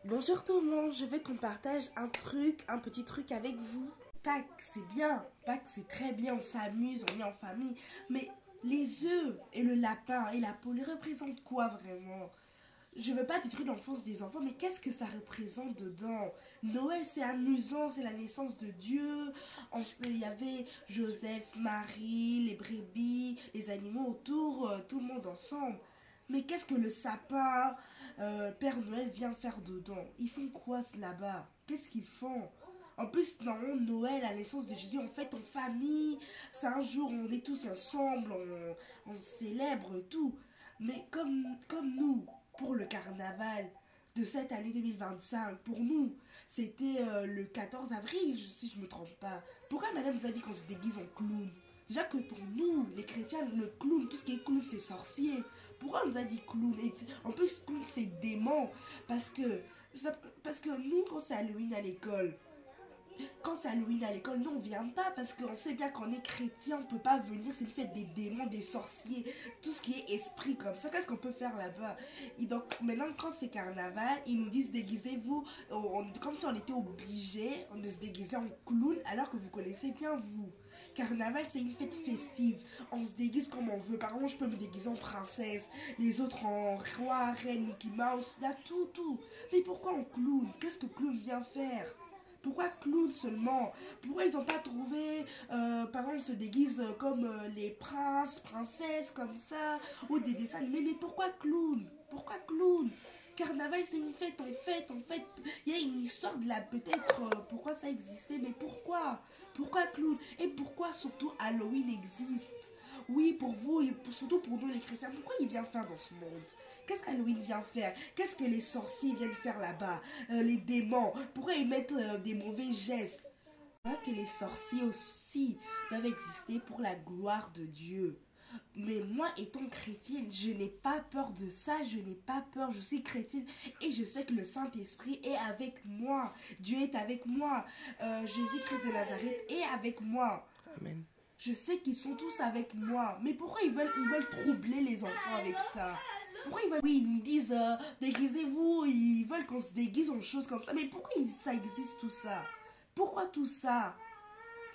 Bonjour tout le monde, je veux qu'on partage un petit truc avec vous. Pâques, c'est bien, Pâques c'est très bien, on s'amuse, on est en famille, mais les œufs et le lapin et la poule, ils représentent quoi vraiment? Je veux pas détruire l'enfance des enfants, mais qu'est-ce que ça représente dedans? Noël, c'est amusant, c'est la naissance de Dieu. Il y avait Joseph, Marie, les brebis, les animaux autour, tout le monde ensemble. Mais qu'est-ce que le sapin, Père Noël vient faire dedans? Ils font quoi là-bas? Qu'est-ce qu'ils font? En plus, normalement, Noël, la naissance de Jésus, on fête en famille. C'est un jour où on est tous ensemble, on célèbre tout. Mais comme nous, pour le carnaval de cette année 2025, pour nous, c'était le 14 avril, si je ne me trompe pas. Pourquoi madame nous a dit qu'on se déguise en clown? Déjà que pour nous, les chrétiens, le clown, tout ce qui est clown, c'est sorcier. Pourquoi on nous a dit clown? Et en plus, clown, c'est démon. Parce que nous, quand c'est Halloween à l'école, nous on vient pas parce qu'on sait bien qu'on est chrétien, on peut pas venir, c'est le fait des démons, des sorciers, tout ce qui est esprit comme ça. Qu'est-ce qu'on peut faire là-bas? Et donc maintenant quand c'est carnaval, ils nous disent déguisez-vous, comme si on était obligés de se déguiser en clown alors que vous connaissez bien vous. Carnaval c'est une fête festive, on se déguise comme on veut. Par exemple je peux me déguiser en princesse, les autres en roi, reine, Mickey Mouse, il y a tout. Mais pourquoi en clown? Qu'est-ce que clown vient faire? Pourquoi clown seulement? Pourquoi ils n'ont pas trouvé, par exemple, se déguisent comme les princes, princesses, comme ça, ou des dessins animés? Mais pourquoi clown? Pourquoi clown? Carnaval, c'est une fête, en fait. Il y a une histoire de la peut-être pourquoi ça existait, mais pourquoi? Pourquoi clown? Et pourquoi surtout Halloween existe? Oui, pour vous, et surtout pour nous les chrétiens, pourquoi il vient faire dans ce monde? Qu'est-ce qu'Halloween vient faire? Qu'est-ce que les sorciers viennent faire là-bas? Les démons, pourquoi ils mettent des mauvais gestes? Que les sorciers aussi doivent exister pour la gloire de Dieu. Mais moi, étant chrétienne, je n'ai pas peur de ça, je n'ai pas peur, je suis chrétienne et je sais que le Saint-Esprit est avec moi. Dieu est avec moi. Jésus-Christ de Nazareth est avec moi. Amen. Je sais qu'ils sont tous avec moi. Mais pourquoi ils veulent troubler les enfants avec ça? Pourquoi ils veulent... Oui, ils disent déguisez-vous, ils veulent qu'on se déguise en choses comme ça. Mais pourquoi ça existe tout ça? Pourquoi tout ça?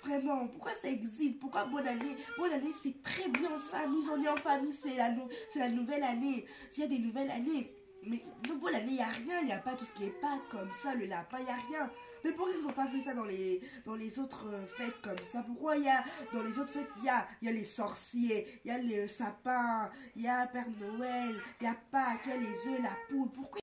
Vraiment, pourquoi ça existe? Pourquoi bonne année? Bonne année, c'est très bien, on s'amuse, on est en famille, c'est la nouvelle année. S'il y a des nouvelles années, mais bonne année, il n'y a rien, il n'y a pas tout ce qui est pas comme ça, le lapin, il n'y a rien. Mais pourquoi ils n'ont pas fait ça dans les autres fêtes comme ça? Pourquoi dans les autres fêtes, il y a les sorciers, il y a le sapin, il y a Père Noël, il y a Pâques, il y a les œufs, la poule? Pourquoi?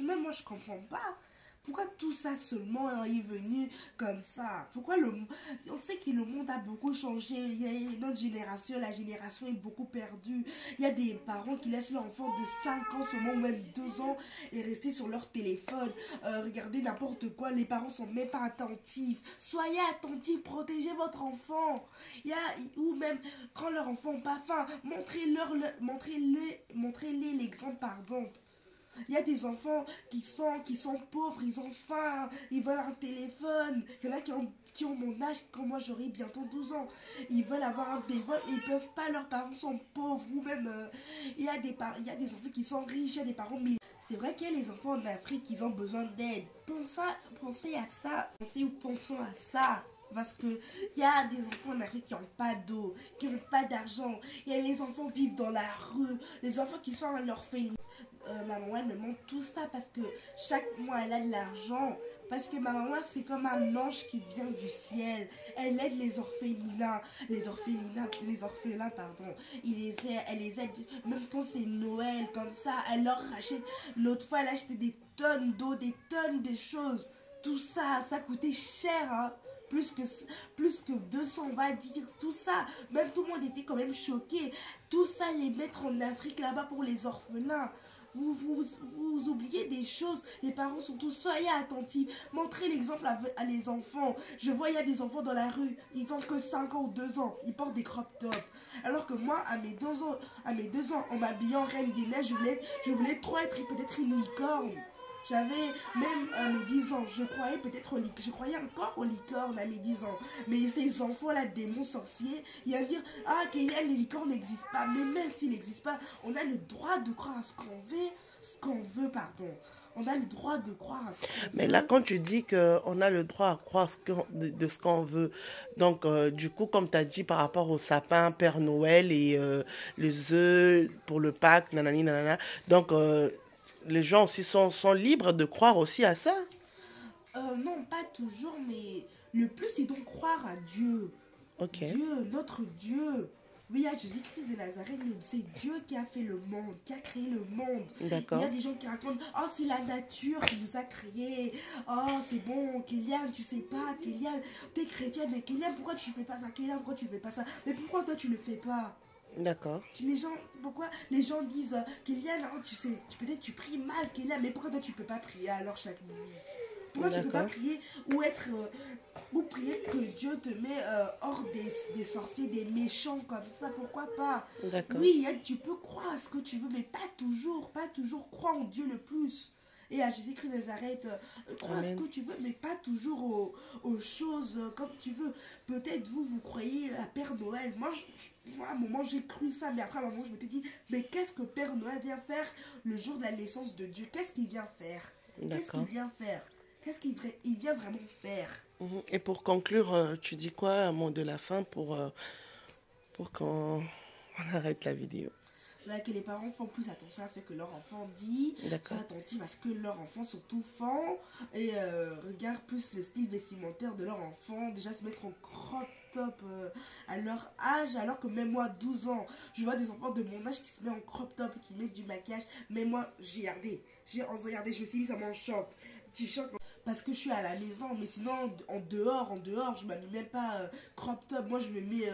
Même moi, je comprends pas. Pourquoi tout ça seulement est venu comme ça? Pourquoi on sait que le monde a beaucoup changé. Il y a notre génération, la génération est beaucoup perdue. Il y a des parents qui laissent leur enfant de 5 ans seulement, ou même 2 ans, et rester sur leur téléphone. Regardez n'importe quoi, les parents sont même pas attentifs. Soyez attentifs, protégez votre enfant. Ou même quand leur enfant n'a pas faim, montrez-les l'exemple, pardon. Il y a des enfants qui sont pauvres, ils ont faim, ils veulent un téléphone. Il y en a qui ont mon âge, quand moi j'aurai bientôt 12 ans. Ils veulent avoir un téléphone, ils peuvent pas, leurs parents sont pauvres. Ou même, il y a des enfants qui sont riches, il y a des parents mais c'est vrai qu'il y a les enfants en Afrique qui ont besoin d'aide. Pensez à ça. Pensons à ça. Parce qu'il y a des enfants en Afrique qui n'ont pas d'eau, qui n'ont pas d'argent. Il y a les enfants qui vivent dans la rue, les enfants qui sont à l'orphelinat. Ma maman elle me montre tout ça parce que chaque mois elle a de l'argent. Parce que ma maman c'est comme un ange qui vient du ciel. Elle aide les orphelins, pardon. Elle les aide, même quand c'est Noël comme ça, elle leur achète. L'autre fois elle a acheté des tonnes d'eau, des tonnes de choses. Tout ça, ça coûtait cher, hein. Plus que 200, on va dire, tout ça. Même tout le monde était quand même choqué. Tout ça, les mettre en Afrique là-bas pour les orphelins. Vous oubliez des choses. Les parents sont tous, soyez attentifs. Montrez l'exemple à les enfants. Je vois, il y a des enfants dans la rue. Ils ont que 5 ans ou 2 ans. Ils portent des crop tops. Alors que moi, à mes 2 ans, en m'habillant Reine des Neiges, je voulais trop être peut-être une licorne. J'avais même à mes 10 ans, je croyais encore aux licornes à mes 10 ans. Mais ces enfants-là, démons sorciers, ils vont dire, ah, que les licornes n'existent pas. Mais même s'ils n'existent pas, on a le droit de croire à ce qu'on veut, pardon. On a le droit de croire à ce qu'on Mais veut. là, quand tu dis qu'on a le droit à croire de ce qu'on veut, donc du coup, comme tu as dit par rapport au sapin, Père Noël et les œufs pour le Pâques, nanani, nanana, donc les gens aussi sont libres de croire aussi à ça. Non, pas toujours, mais le plus, c'est donc croire à Dieu. Ok, Dieu, notre Dieu. Oui, il y a Jésus-Christ de Nazareth, mais c'est Dieu qui a fait le monde, qui a créé le monde. Il y d'accord, a des gens qui racontent, oh, c'est la nature qui nous a créés. Oh, c'est bon, Kylian, tu sais pas, Kylian, t'es chrétien, mais Kylian, pourquoi tu fais pas ça? Kylian, pourquoi tu fais pas ça? Mais pourquoi toi, tu le fais pas? d'accord, Les gens, pourquoi les gens disent, Kylian, oh, tu sais, peut-être tu pries mal, Kylian, mais pourquoi toi, tu peux pas prier alors chaque nuit? Pourquoi tu peux pas d'accord, prier ou être ou prier que Dieu te met hors des sorciers, des méchants comme ça? Pourquoi pas? d'accord. Oui, tu peux croire à ce que tu veux, mais pas toujours croire en Dieu le plus. Et à Jésus-Christ de Nazareth, crois à ce Amen. que tu veux, mais pas toujours aux choses comme tu veux. Peut-être vous croyez à Père Noël. Moi, à un moment, j'ai cru ça, mais après, à un moment, je m'étais dit, mais qu'est-ce que Père Noël vient faire le jour de la naissance de Dieu? Qu'est-ce qu'il vient faire? Qu'est-ce qu'il D'accord. vient faire? Qu'est-ce qu'il vient vraiment faire? Mhm. Et pour conclure, tu dis quoi, un mot de la fin pour qu'on on arrête la vidéo? Là, que les parents font plus attention à ce que leur enfant dit, soient D'accord. attentifs à ce que leur enfant surtout font, et regardent plus le style vestimentaire de leur enfant, déjà se mettre en crop top à leur âge, alors que même moi, 12 ans, je vois des enfants de mon âge qui se mettent en crop top, qui mettent du maquillage, mais moi, j'ai regardé, je me suis mis ça m'en short, t-shirt, parce que je suis à la maison, mais sinon en dehors, je m'habille même pas crop top. Moi, je me mets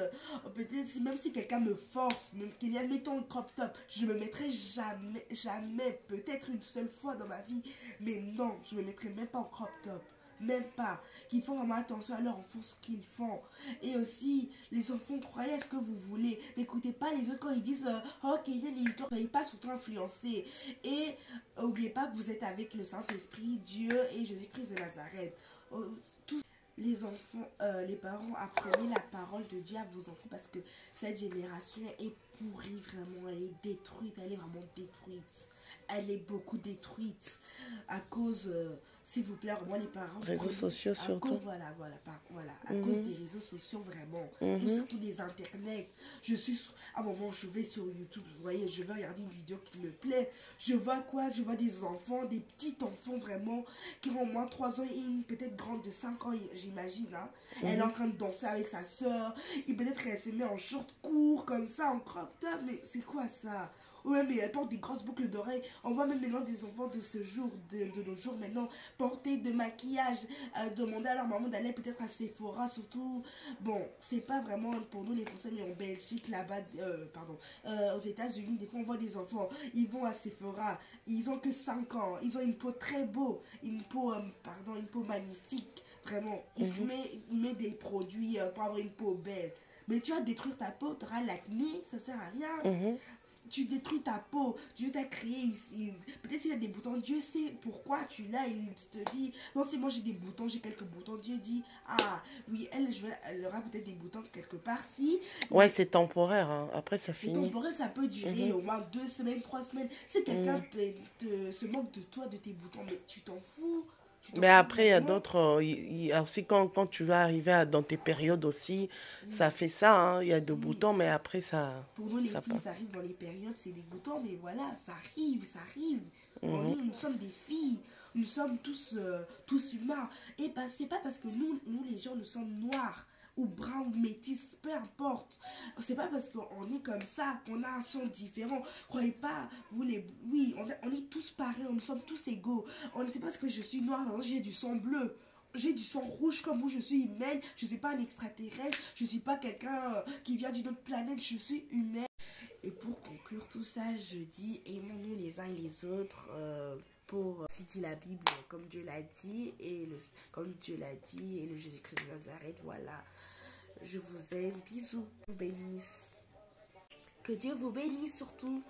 peut-être même si quelqu'un me force, même qu'il y a mettons le crop top, je me mettrai jamais, peut-être une seule fois dans ma vie, mais non, je me mettrai même pas en crop top. Même pas. Qu'ils font vraiment attention à leur enfant, ce qu'ils font. Et aussi, les enfants, croyez à ce que vous voulez. N'écoutez pas les autres quand ils disent oh, Kylian, ne soyez pas surtout influencés. Et n'oubliez pas que vous êtes avec le Saint-Esprit, Dieu et Jésus-Christ de Nazareth. Tous les enfants, les parents, apprenez la parole de Dieu à vos enfants parce que cette génération est pourrie vraiment. Elle est détruite, elle est vraiment détruite. Elle est beaucoup détruite à cause, s'il vous plaît, moi les parents, Réseaux sociaux à surtout. cause, voilà, à cause des réseaux sociaux vraiment, ou surtout des internets. À un moment, je vais sur YouTube, vous voyez, je vais regarder une vidéo qui me plaît. Je vois quoi? Je vois des enfants, des petits enfants vraiment, qui ont au moins 3 ans et une peut-être grande de 5 ans, j'imagine. Hein. Elle est en train de danser avec sa soeur, et peut-être elle se met en short court comme ça, en crop top, mais c'est quoi ça? Ouais, mais elle porte des grosses boucles d'oreilles. On voit même maintenant des enfants de ce jour, de nos jours maintenant, porter de maquillage, demander à leur maman d'aller peut-être à Sephora, surtout. Bon, c'est pas vraiment pour nous les Français, mais en Belgique, là-bas, aux États-Unis, des fois on voit des enfants, ils vont à Sephora, ils ont que 5 ans, ils ont une peau très beau, une peau magnifique, vraiment. Ils mettent des produits pour avoir une peau belle. Mais tu vas détruire ta peau, tu auras l'acné, ça sert à rien. Mhm. Tu détruis ta peau. Dieu t'a créé ici. Peut-être s'il y a des boutons, Dieu sait pourquoi tu l'as. Il te dit, non, si moi j'ai des boutons, j'ai quelques boutons. Dieu dit, ah oui, elle aura peut-être des boutons quelque part. Si, Ouais, c'est temporaire, hein. Après, ça c'est finit. temporaire, ça peut durer au moins 2 semaines, 3 semaines. Si quelqu'un se moque de toi, de tes boutons, mais tu t'en fous. Mais après, il y a vraiment. d'autres. Il y a aussi quand tu vas arriver dans tes périodes aussi, ça fait ça, hein. Il y a de boutons, mais après, Pour nous, les ça filles, passe. ça arrive dans les périodes, c'est dégoûtant, mais voilà, ça arrive, ça arrive. Nous sommes des filles, nous sommes tous humains. Et c'est pas parce que nous les gens, nous sommes noirs ou bruns ou métis, peu importe. C'est pas parce qu'on est comme ça qu'on a un son différent. Croyez pas, oui, on est tous pareils, nous sommes tous égaux. C'est pas parce que je suis noire, j'ai du sang bleu. J'ai du sang rouge comme vous, je suis humaine, je ne suis pas un extraterrestre, je ne suis pas quelqu'un qui vient d'une autre planète, je suis humaine. Et pour conclure tout ça, je dis aimons-nous les uns et les autres pour si dit la Bible comme Dieu l'a dit comme Dieu l'a dit et le Jésus-Christ de Nazareth, voilà. Je vous aime, bisous, vous bénisse. Que Dieu vous bénisse surtout.